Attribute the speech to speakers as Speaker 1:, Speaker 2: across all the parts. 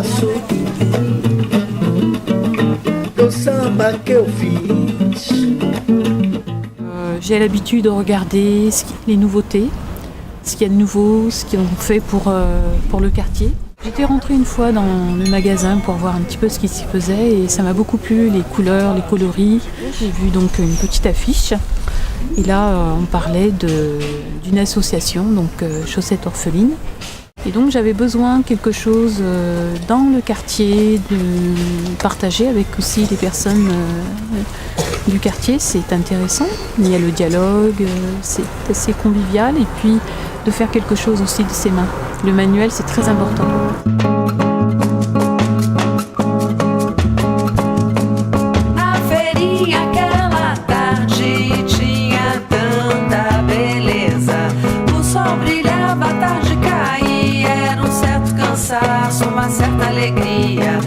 Speaker 1: pedaço do samba que eu fiz.
Speaker 2: J'ai l'habitude de regarder les nouveautés, ce qu'il y a de nouveau, ce qu'ils ont fait pour le quartier. J'étais rentrée une fois dans le magasin pour voir un petit peu ce qui s'y faisait et ça m'a beaucoup plu, les couleurs, les coloris. J'ai vu donc une petite affiche et là on parlait d'une association, donc Chaussettes Orphelines. Et donc j'avais besoin de quelque chose dans le quartier, de partager avec aussi les personnes du quartier. C'est intéressant, il y a le dialogue, c'est assez convivial et puis de faire quelque chose aussi de ses mains. Le manuel, c'est très important.
Speaker 3: Na feirinha aquela tarde tinha tanta beleza. O sol brilhava, a tarde caía, era certo cansaço, uma certa alegria.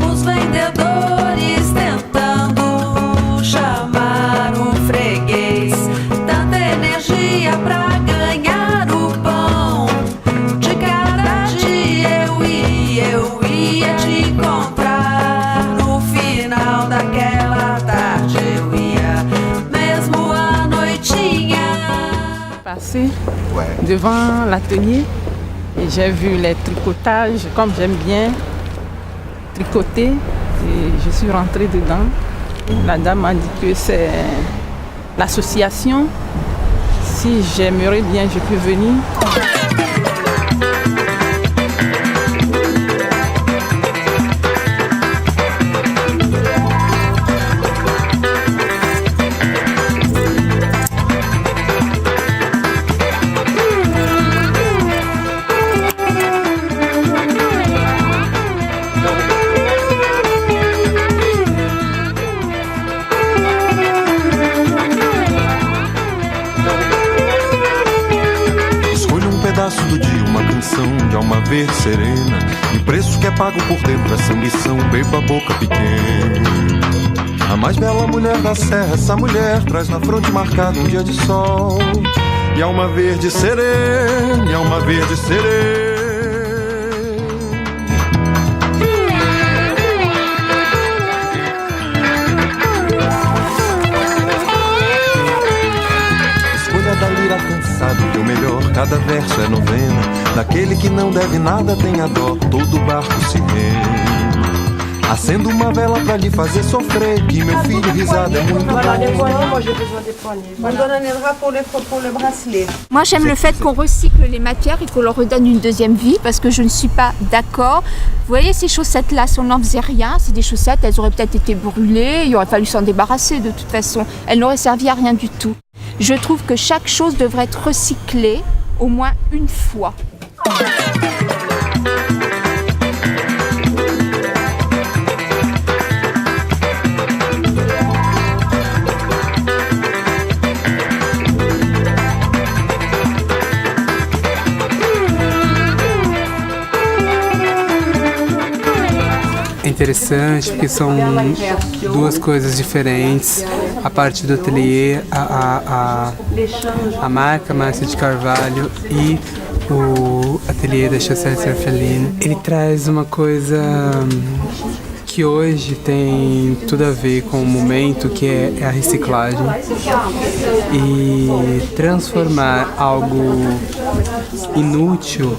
Speaker 3: Os vendedores tentando chamar o freguês. Tanta energia pra ganhar o pão. De cada dia eu ia te encontrar. No final daquela tarde eu ia, mesmo à noitinha.
Speaker 4: Passé devant l'atelier et j'ai vu les tricotages, comme j'aime bien tricoter, et je suis rentrée dedans. La dame m'a dit que c'est l'association. Si j'aimerais bien, je peux venir.
Speaker 5: Do dia, uma canção de alma verde serena, e o preço que é pago por dentro essa ambição, beba a boca pequena. A mais bela mulher da serra, essa mulher traz na fronte marcado um dia de sol, e alma verde serena, e alma verde serena. Da lira cansado e o melhor, cada verso é novena. Daquele que não deve nada tem a dó, todo barco se rende. Acendo uma vela pra lhe fazer sofrer, que meu filho risada é muito bom.
Speaker 6: Moi j'aime le fait qu'on recycle les matières et qu'on leur redonne une deuxième vie parce que je ne suis pas d'accord. Vous voyez ces chaussettes là, si on n'en faisait rien, c'est des chaussettes, elles auraient peut-être été brûlées, il aurait fallu s'en débarrasser de toute façon. Elles n'auraient servi à rien du tout. Je trouve que chaque chose devrait être recyclée au moins une fois.
Speaker 7: É interessante porque são duas coisas diferentes. A parte do ateliê, a marca Márcia de Carvalho e o ateliê da Chaussettes Orphelines. Ele traz uma coisa que hoje tem tudo a ver com o momento, que é a reciclagem. E transformar algo inútil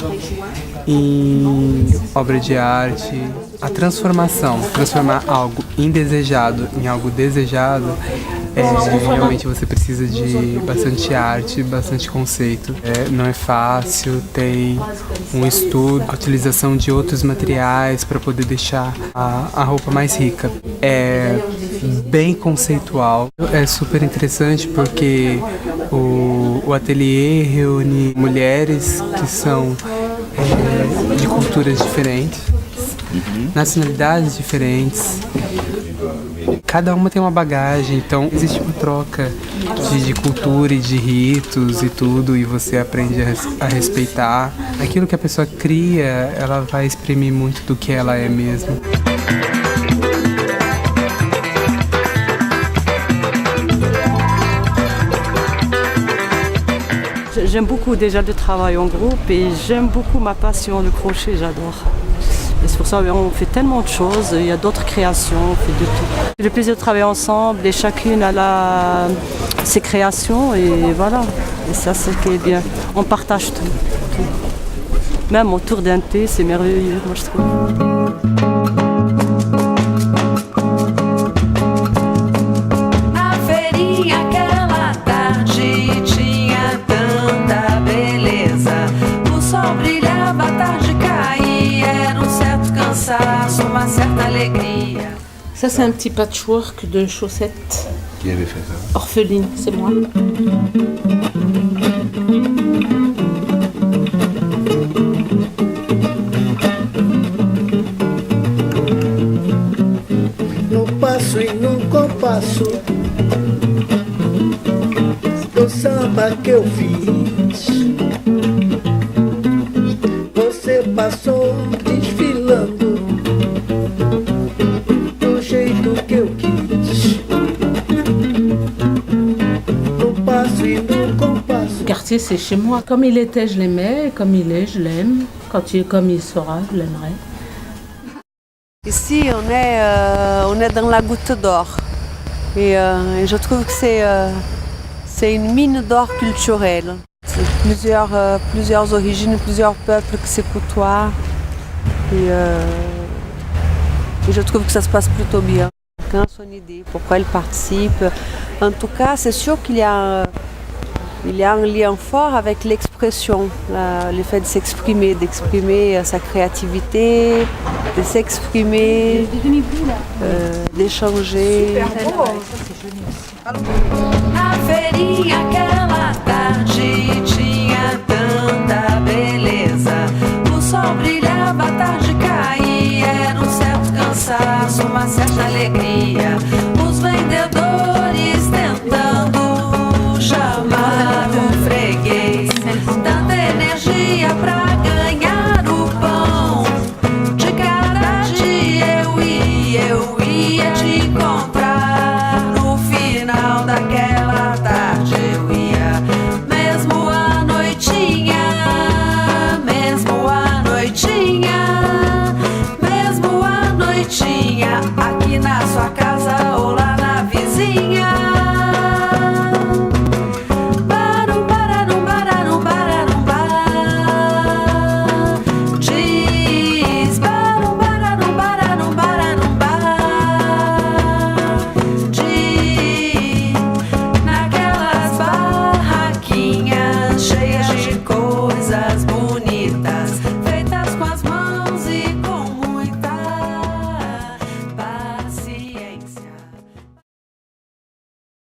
Speaker 7: em obra de arte. A transformação, transformar algo indesejado em algo desejado, realmente você precisa de bastante arte, bastante conceito. Não é fácil, tem um estudo, a utilização de outros materiais para poder deixar a roupa mais rica. É bem conceitual, é super interessante porque o ateliê reúne mulheres que são de culturas diferentes, nacionalidades diferentes. Cada uma tem uma bagagem, então existe uma troca de cultura e de ritos e tudo, e você aprende a respeitar. Aquilo que a pessoa cria, ela vai exprimir muito do que ela é mesmo.
Speaker 8: J'aime beaucoup déjà le travail en groupe et j'aime beaucoup ma passion, le crochet, j'adore. Et c'est pour ça qu'on fait tellement de choses, il y a d'autres créations, on fait de tout. C'est le plaisir de travailler ensemble et chacune a ses créations et voilà. Et ça, c'est ce qui est bien. On partage tout. Même autour d'un thé, c'est merveilleux, moi je trouve.
Speaker 9: Ça, c'est un petit patchwork de chaussettes.
Speaker 10: Qui avait fait ça?
Speaker 9: Orpheline, c'est moi.
Speaker 1: No passo e no compasso do samba que eu fiz, você passou desfilando do jeito que eu quis. No passo e no compasso.
Speaker 9: Le quartier, c'est chez moi. Comme il était, je l'aimais. Comme il est, je l'aime. Quand il est comme il sera, je l'aimerai.
Speaker 11: Ici, on est dans la Goutte d'Or. Et je trouve que c'est une mine d'or culturelle. C'est plusieurs origines, plusieurs peuples qui se côtoient. Et je trouve que ça se passe plutôt bien. Chacun a son idée, pourquoi il participe. En tout cas, c'est sûr qu'il y a un lien fort avec l'expression, le fait de s'exprimer, d'exprimer sa créativité, de s'exprimer, d'échanger.
Speaker 3: Na feirinha aquela tarde